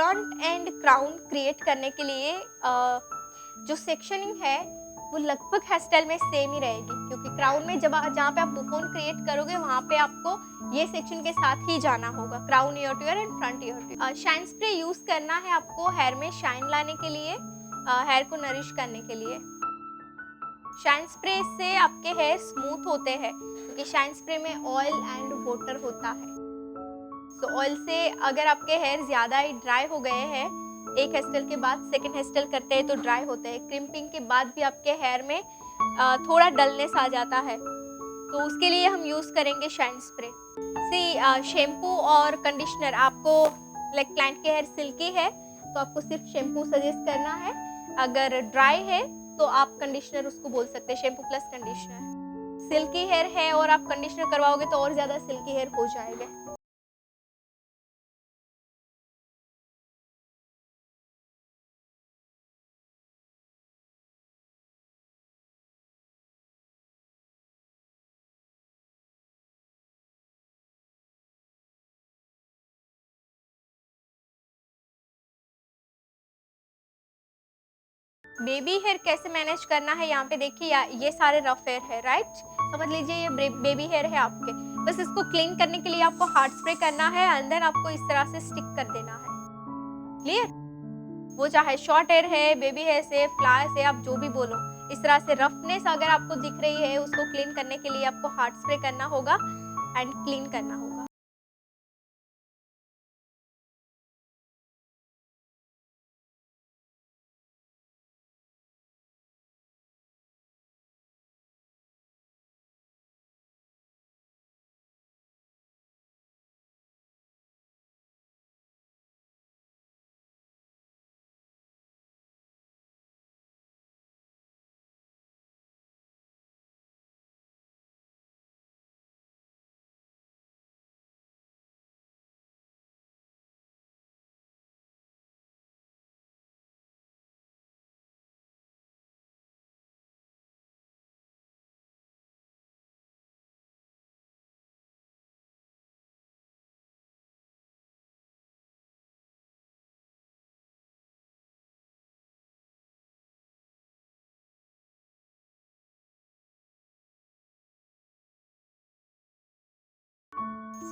Front end crown create करने के लिए जो सेक्शनिंग है वो लगभग हेयर स्टाइल में सेम ही रहेगी, क्योंकि क्राउन में जहाँ पे आप बुफोन क्रिएट करोगे वहाँ पे आपको ये सेक्शन के साथ ही जाना होगा, crown year two year and front year two year. Shine spray use करना है आपको हेयर में शाइन लाने के लिए, हेयर को नरिश करने के लिए। शाइन स्प्रे से आपके हेयर स्मूथ होते हैं, क्योंकि शाइन स्प्रे में ऑयल एंड वाटर होता है। तो ऑयल से अगर आपके हेयर ज़्यादा ही ड्राई हो गए हैं, एक हेयर स्टाइल के बाद सेकेंड हेयर स्टाइल करते हैं तो ड्राई होते हैं, क्रिम्पिंग के बाद भी आपके हेयर में थोड़ा डलनेस आ जाता है, तो उसके लिए हम यूज़ करेंगे शाइन स्प्रे। शैम्पू और कंडीशनर, आपको लाइक क्लाइंट के हेयर सिल्की है तो आपको सिर्फ शैम्पू सजेस्ट करना है, अगर ड्राई है तो आप कंडीशनर उसको बोल सकते हैं, shampoo plus conditioner. Silky hair है और आप कंडीशनर करवाओगे तो और ज़्यादा सिल्की हेयर हो जाएगा। बेबी हेयर कैसे मैनेज करना है, यहाँ पे देखिए ये सारे रफ हेयर है, राइट। समझ लीजिए ये बेबी हेयर है आपके, बस इसको क्लीन करने के लिए आपको हार्ड स्प्रे करना है एंड देन आपको इस तरह से स्टिक कर देना है। क्लियर। वो चाहे शॉर्ट हेयर है, बेबी हेयर से, फ्लावर से, आप जो भी बोलो, इस तरह से रफनेस अगर आपको दिख रही है उसको क्लीन करने के लिए आपको हार्ड स्प्रे करना होगा एंड क्लीन करना होगा।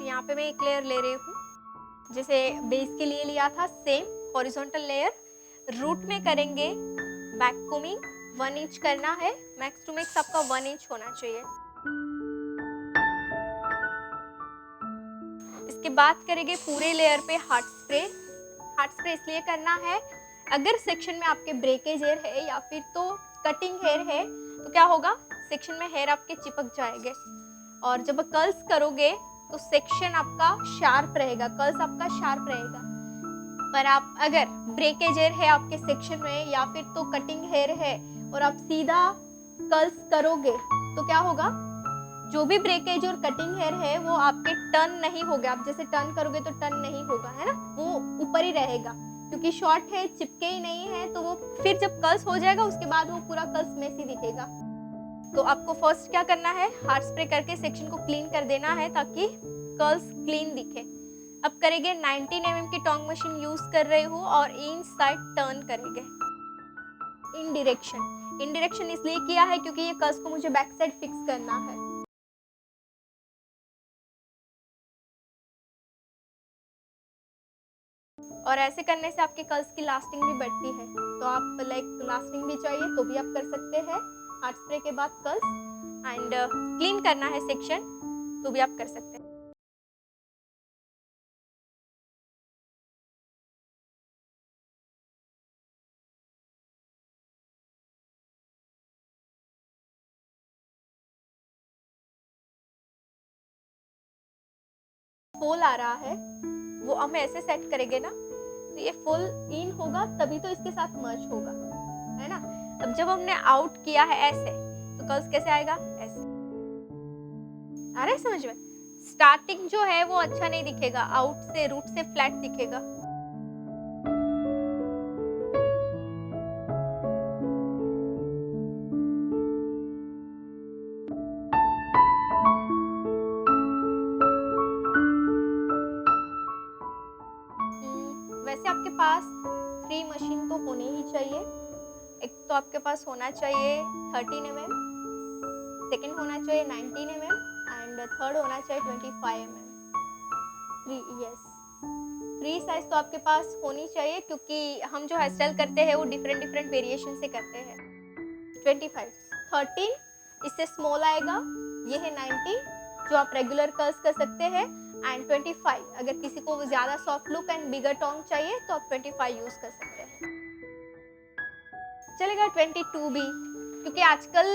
यहाँ पे मैं एक लेयर ले रही हूँ, जैसे बेस के लिए लिया था सेम हॉरिजॉन्टल लेयर। रूट में करेंगे बैक कोमिंग, 1 इंच करना है, मैक्स टू मैक्स आपका 1 इंच होना चाहिए। इसके बाद करेंगे पूरे लेयर पे हार्ड स्प्रे। हार्ड स्प्रे इसलिए करना है, अगर सेक्शन में आपके ब्रेकेज हेयर है या फिर तो कटिंग हेयर है तो क्या होगा, सेक्शन में हेयर आपके चिपक जाएंगे, और जब कर्ल्स करोगे तो सेक्शन आपका शार्प रहेगा, कर्ल्स आपका शार्प रहेगा। पर आप अगर ब्रेकेज हेयर है आपके सेक्शन में या फिर तो कटिंग हेयर है और आप सीधा कर्ल्स करोगे तो क्या होगा, जो भी ब्रेकेज और कटिंग हेयर है वो आपके टर्न नहीं होगा, आप जैसे टर्न करोगे तो टर्न नहीं होगा, है ना, वो ऊपर ही रहेगा, क्योंकि शॉर्ट है, चिपके ही नहीं है, तो वो फिर जब कर्ल्स हो जाएगा उसके बाद वो पूरा कर्ल्स मेसी दिखेगा। तो आपको फर्स्ट क्या करना है, हार्ड स्प्रे करके सेक्शन को क्लीन कर देना है ताकि कर्ल्स क्लीन दिखे। अब करेंगे 19 mm की टोंग मशीन यूज कर रही हूँ और इन साइड टर्न करेंगे इन डायरेक्शन इसलिए किया है क्योंकि ये कर्ल्स को मुझे बैक साइड फिक्स करना है। और ऐसे करने से आपके कर्ल्स की लास्टिंग भी बढ़ती है, तो आप लाइक लास्टिंग भी चाहिए तो भी आप कर सकते हैं हार्ड स्प्रे के बाद कर्ल्स, एंड क्लीन करना है सेक्शन तो भी आप कर सकते हैं। फॉल आ रहा है वो हम ऐसे सेट करेंगे ना, तो ये फुल इन होगा तभी तो इसके साथ मर्ज होगा, है ना। अब जब हमने आउट किया है ऐसे, तो कर्ल्स कैसे आएगा, ऐसे आ रहा है समझ में। स्टार्टिंग जो है वो अच्छा नहीं दिखेगा, आउट से रूट से फ्लैट दिखेगा। वैसे आप आपके पास 3 मशीन तो होने ही चाहिए। एक तो आपके पास होना चाहिए 13 mm, सेकंड होना चाहिए 19 mm एंड थर्ड होना चाहिए 25 mm। यस, 3 साइज तो आपके पास होनी चाहिए क्योंकि हम जो हेयर स्टाइल करते हैं वो डिफरेंट डिफरेंट वेरिएशन से करते हैं। 25, 13 इससे स्मॉल आएगा, ये है 19 जो आप रेगुलर कर्ल्स कर सकते हैं, एंड 25 अगर किसी को ज़्यादा soft look and bigger tone चाहिए तो आप 25 यूज़ कर सकते हैं। चलेगा 22 भी, क्योंकि आजकल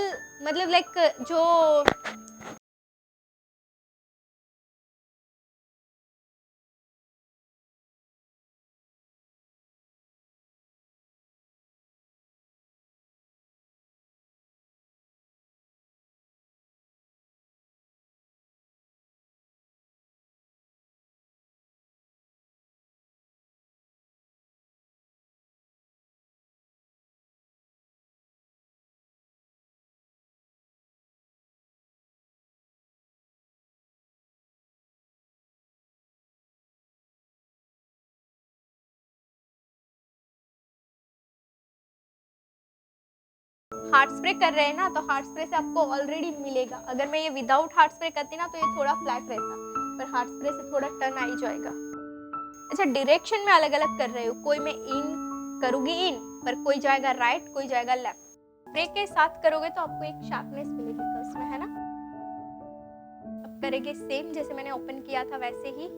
मतलब लाइक जो हार्ड स्प्रे कर रहे हैं ना, तो हार्ड स्प्रे से आपको ऑलरेडी मिलेगा। अगर मैं ये विदाउट हार्ड स्प्रे करती ना तो ये थोड़ा फ्लैट रहता, पर हार्ड स्प्रे से थोड़ा टर्न आ ही जाएगा। अच्छा, डायरेक्शन में अलग अलग कर रहे हो, कोई मैं इन करूँगी इन, पर कोई जाएगा राइट, कोई जाएगा लेफ्ट। स्प्रे के साथ करोगे तो आपको एक शार्पनेस मिलेगी कर्ल्स में, है ना। अब करेंगे सेम जैसे मैंने ओपन किया था वैसे ही।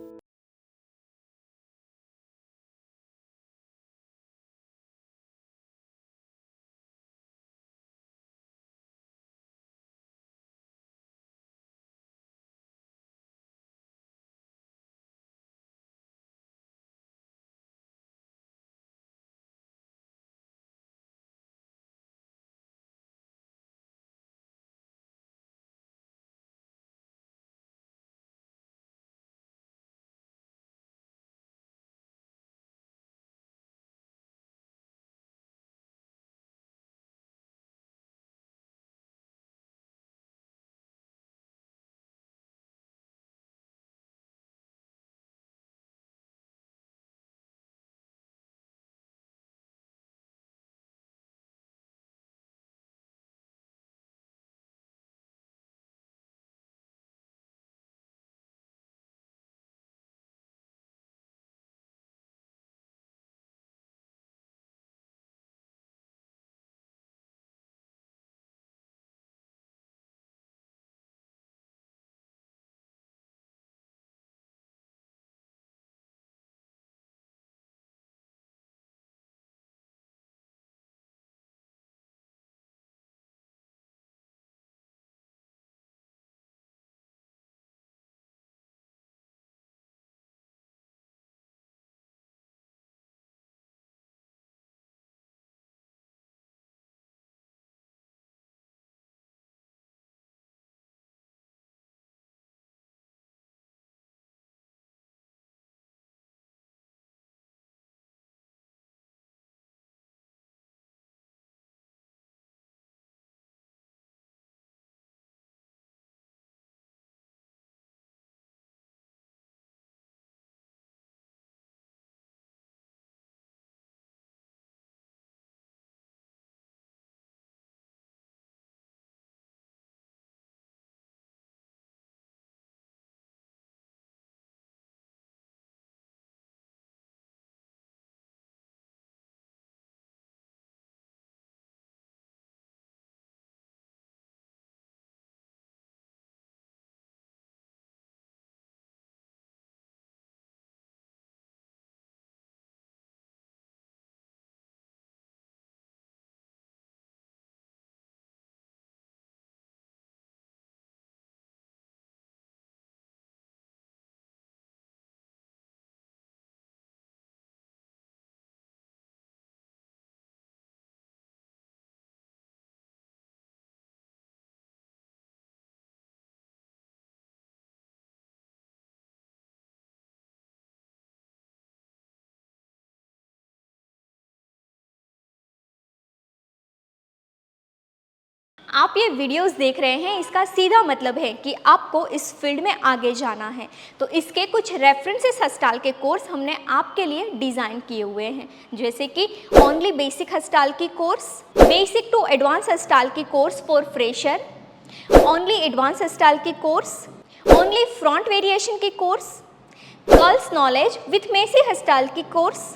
आप ये वीडियोस देख रहे हैं, इसका सीधा मतलब है कि आपको इस फील्ड में आगे जाना है। तो इसके कुछ रेफरेंसेस हस्ताल के कोर्स हमने आपके लिए डिज़ाइन किए हुए हैं, जैसे कि ओनली बेसिक हस्ताल की course, basic to advance hairstyle की course for fresher, only advance hairstyle की कोर्स, ओनली फ्रंट वेरिएशन की course, girls knowledge with messy hairstyle की कोर्स,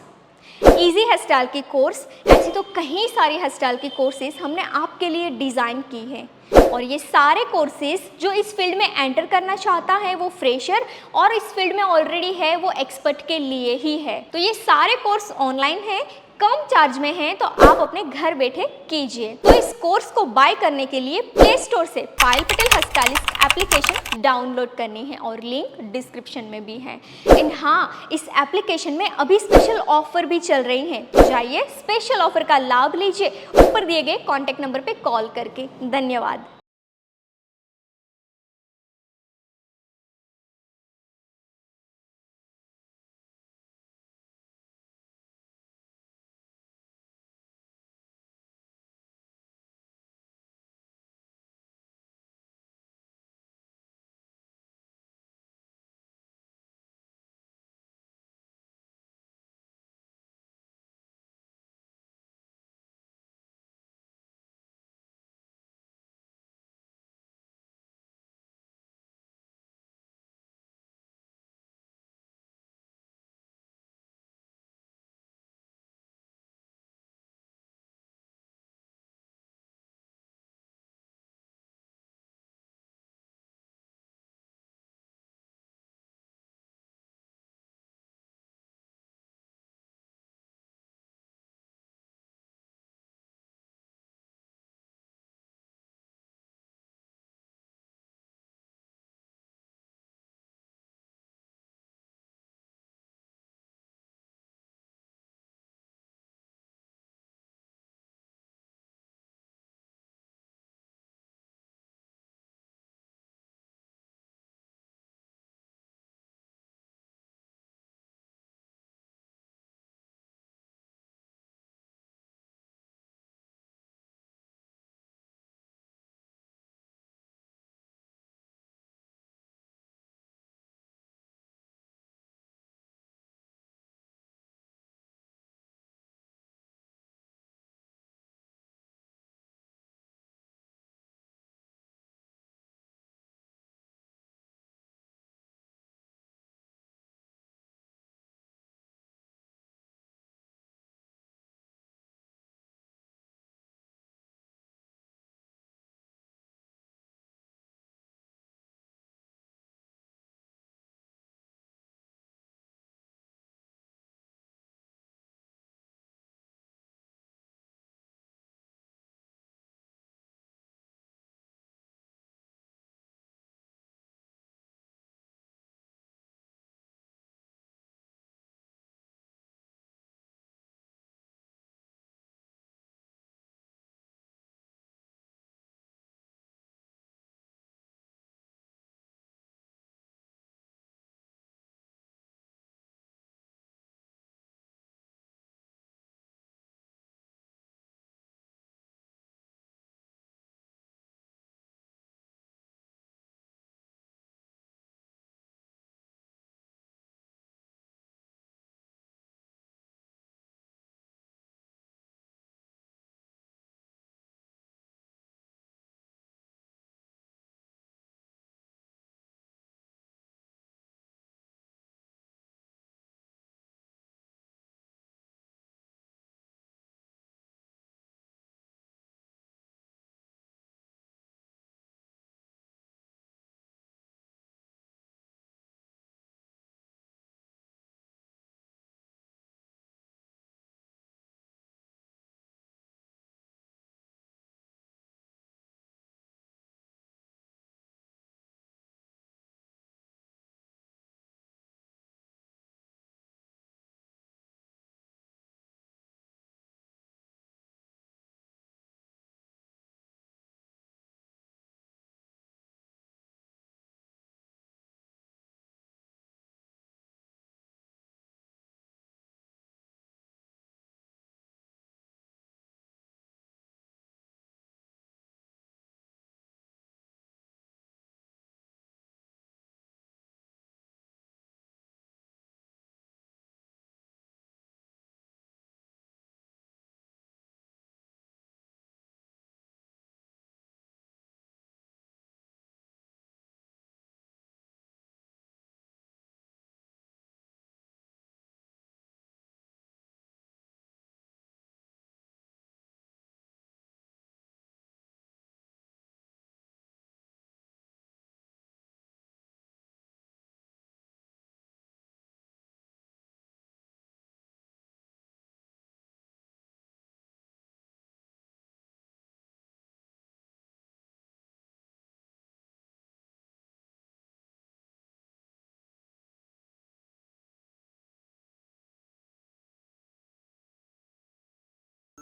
इजी हेयरस्टाइल की कोर्स। ऐसी तो कई सारी हेयरस्टाइल की कोर्सेज हमने आपके लिए डिज़ाइन की है, और ये सारे कोर्सेज जो इस फील्ड में एंटर करना चाहता है वो फ्रेशर, और इस फील्ड में ऑलरेडी है वो एक्सपर्ट के लिए ही है। तो ये सारे कोर्स ऑनलाइन है, कम चार्ज में है, तो आप अपने घर बैठे कीजिए। तो इस कोर्स को बाय करने के लिए प्ले स्टोर से Payal Patel hairstylist application download करनी है, और लिंक डिस्क्रिप्शन में भी है। एंड हाँ, इस एप्लीकेशन में अभी स्पेशल ऑफर भी चल रही हैं, तो जाइए स्पेशल ऑफर का लाभ लीजिए ऊपर दिए गए कॉन्टैक्ट नंबर पे कॉल करके। धन्यवाद।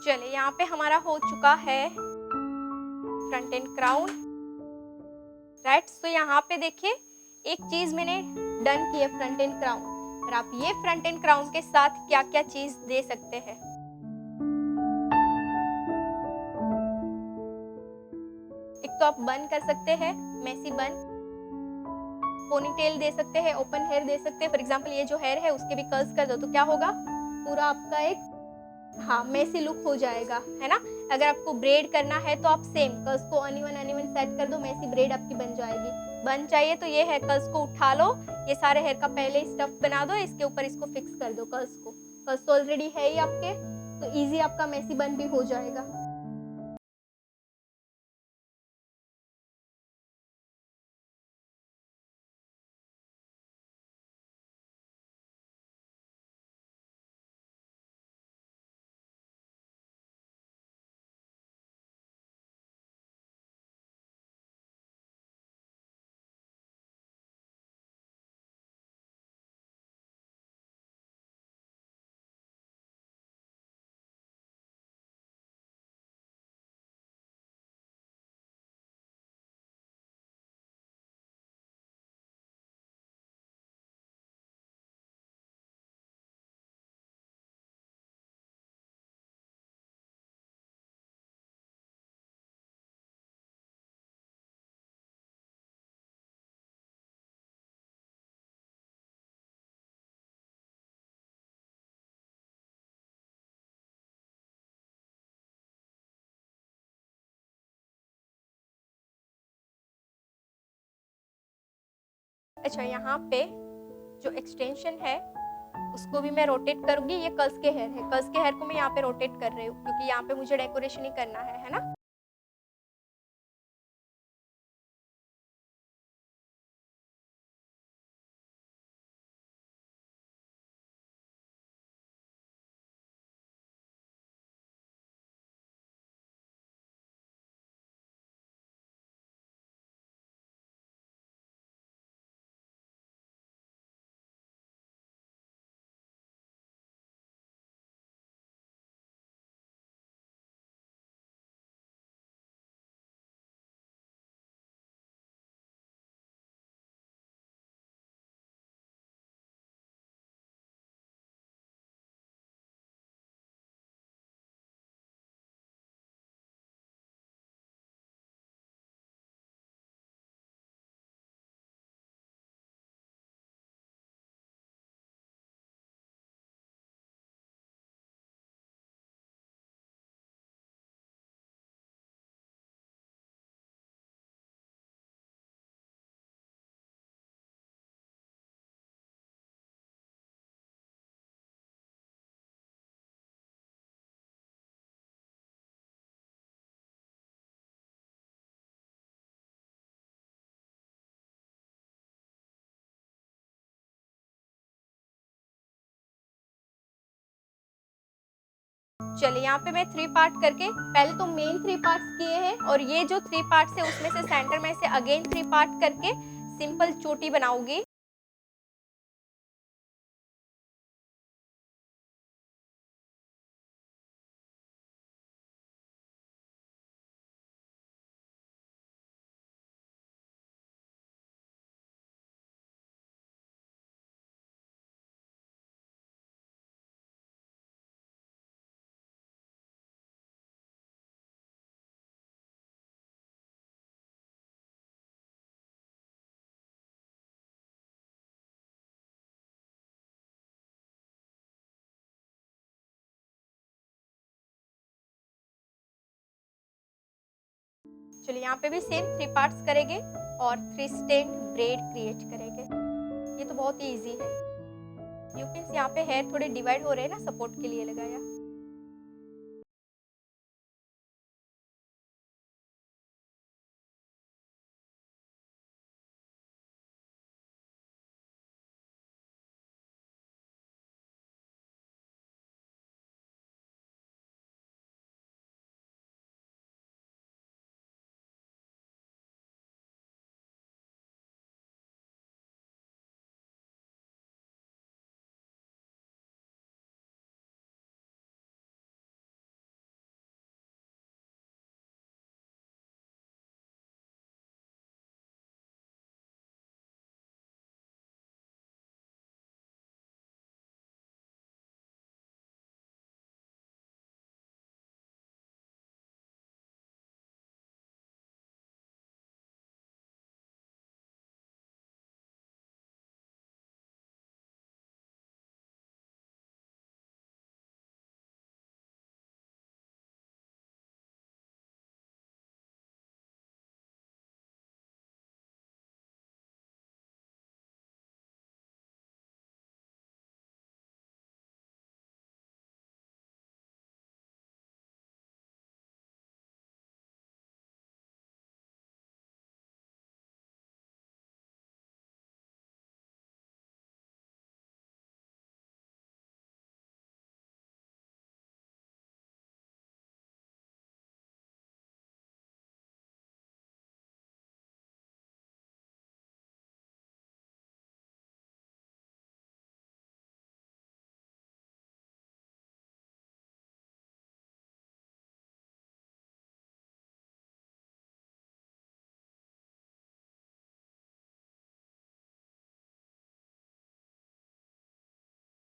चलिए यहाँ पे हमारा हो चुका है फ्रंट एंड क्राउन, राइट। तो यहाँ पे देखिए एक चीज मैंने डन की है, फ्रंट एंड क्राउन। और आप ये फ्रंट एंड क्राउन के साथ क्या क्या चीज दे सकते हैं। एक तो आप बन कर सकते हैं, मेसी बन, पोनीटेल दे सकते हैं, ओपन हेयर दे सकते हैं। फॉर एग्जांपल ये जो हेयर है उसके भी कर्ल्स कर दो तो क्या होगा, पूरा आपका एक हाँ मेसी लुक हो जाएगा, है ना। अगर आपको ब्रेड करना है तो आप सेम कर्ल्स को अनइवन सेट कर दो, मेसी ब्रेड आपकी बन जाएगी। बन चाहिए तो ये हेयर कर्ल्स को उठा लो, ये सारे हेयर का पहले स्टफ बना दो, इसके ऊपर इसको फिक्स कर दो कर्ल्स को। कर्ल्स तो ऑलरेडी है ही आपके, तो इजी आपका मेसी बन भी हो जाएगा। अच्छा यहाँ पे जो एक्सटेंशन है उसको भी मैं रोटेट करूंगी। ये कर्ल्स के हेयर है, कर्ल्स के हेयर को मैं यहाँ पे रोटेट कर रही हूँ क्योंकि यहाँ पे मुझे डेकोरेशन ही करना है ना। चलिए यहाँ पे मैं 3 पार्ट करके, पहले तो मेन 3 पार्ट्स किए हैं और ये जो 3 पार्ट्स है उसमें से सेंटर में से अगेन 3 पार्ट करके सिंपल चोटी बनाऊंगी। चलिए यहाँ पे भी सेम 3 पार्ट्स करेंगे और 3 स्टैंड ब्रेड क्रिएट करेंगे। ये तो बहुत ही इजी है। यू कैन यहाँ पे हेयर थोड़े डिवाइड हो रहे हैं ना, सपोर्ट के लिए लगाया।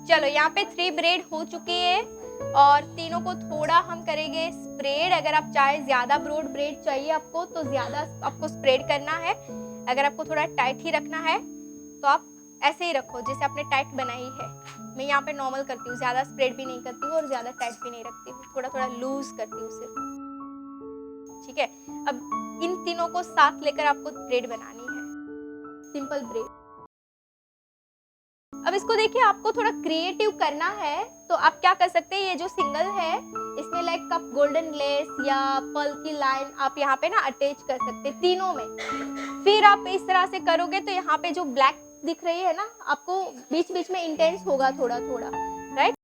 चलो यहाँ पे 3 ब्रेड हो चुकी है और तीनों को थोड़ा हम करेंगे स्प्रेड। अगर आप चाहे ज़्यादा ब्रॉड ब्रेड चाहिए आपको तो ज़्यादा आपको स्प्रेड करना है। अगर आपको थोड़ा टाइट ही रखना है तो आप ऐसे ही रखो जैसे आपने टाइट बनाई है। मैं यहाँ पे नॉर्मल करती हूँ, ज़्यादा स्प्रेड भी नहीं करती हूँ और ज़्यादा टाइट भी नहीं रखती हूँ, थोड़ा थोड़ा लूज करती हूँ सिर्फ। ठीक है, अब इन तीनों को साथ लेकर आपको ब्रेड बनानी है, सिंपल ब्रेड। अब इसको देखिए, आपको थोड़ा क्रिएटिव करना है तो आप क्या कर सकते हैं, ये जो सिंगल है इसमें लाइक आप गोल्डन लेस या पर्ल की लाइन आप यहाँ पे ना अटैच कर सकते हैं तीनों में। फिर आप इस तरह से करोगे तो यहाँ पे जो ब्लैक दिख रही है ना, आपको बीच बीच में इंटेंस होगा थोड़ा थोड़ा, right.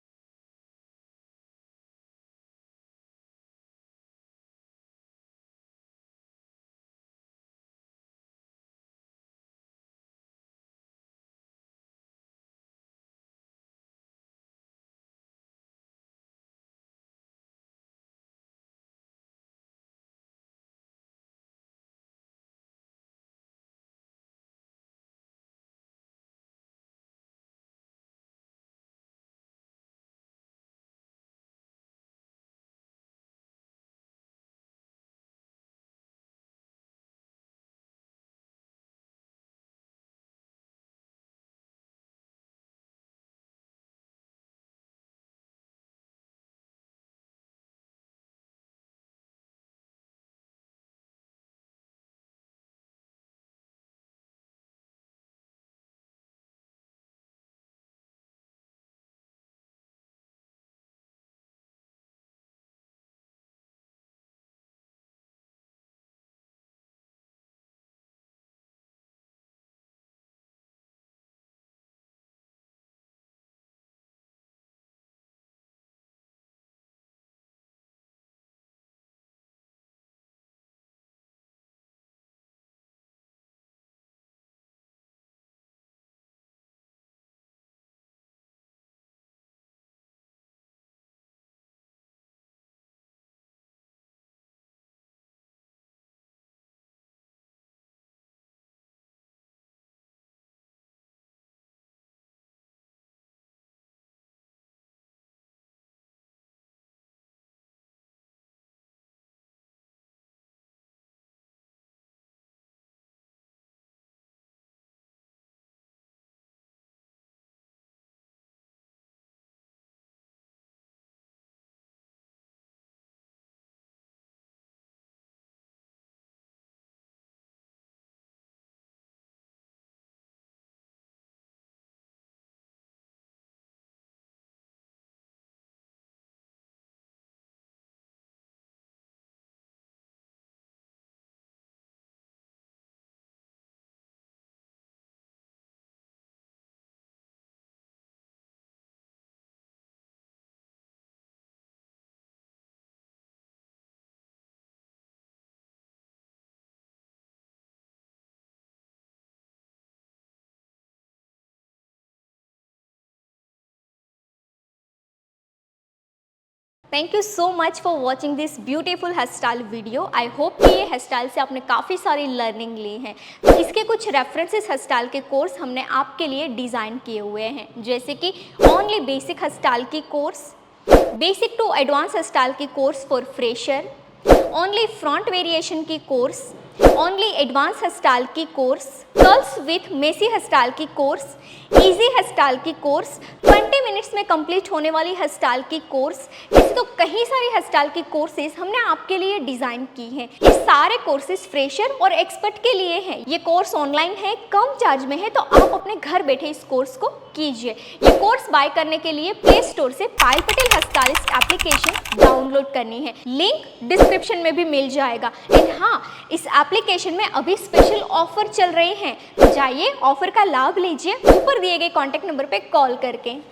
Thank you so much for watching this beautiful hair style video. I hope कि ये हेयर स्टाइल से आपने काफ़ी सारी लर्निंग ली है। तो इसके कुछ रेफरेंसेस हेयर स्टाइल के कोर्स हमने आपके लिए डिज़ाइन किए हुए हैं, जैसे कि ओनली बेसिक हेयर स्टाइल की course, basic to advance hairstyle की course for fresher, only front variation की course, only advance hairstyle की course, curls with messy hairstyle की कोर्स, इजी हेयर स्टाइल की course, 20 minutes में complete होने वाली hair style की course. ऐसे तो कई सारी हेयर स्टाइल की कोर्सेज हमने आपके लिए डिज़ाइन की हैं। ये सारे कोर्सेज फ्रेशर और एक्सपर्ट के लिए हैं। ये कोर्स ऑनलाइन है, कम चार्ज में है, तो आप अपने घर बैठे इस कोर्स को कीजिए। ये कोर्स बाय करने के लिए प्ले स्टोर से Payal Patel hair stylist application download करनी है, लिंक डिस्क्रिप्शन में भी मिल जाएगा। एंड हाँ, इस एप्लीकेशन में अभी स्पेशल ऑफर चल रहे हैं, तो जाइए ऑफर का लाभ लीजिए ऊपर दिए गए कॉन्टैक्ट नंबर पे कॉल करके।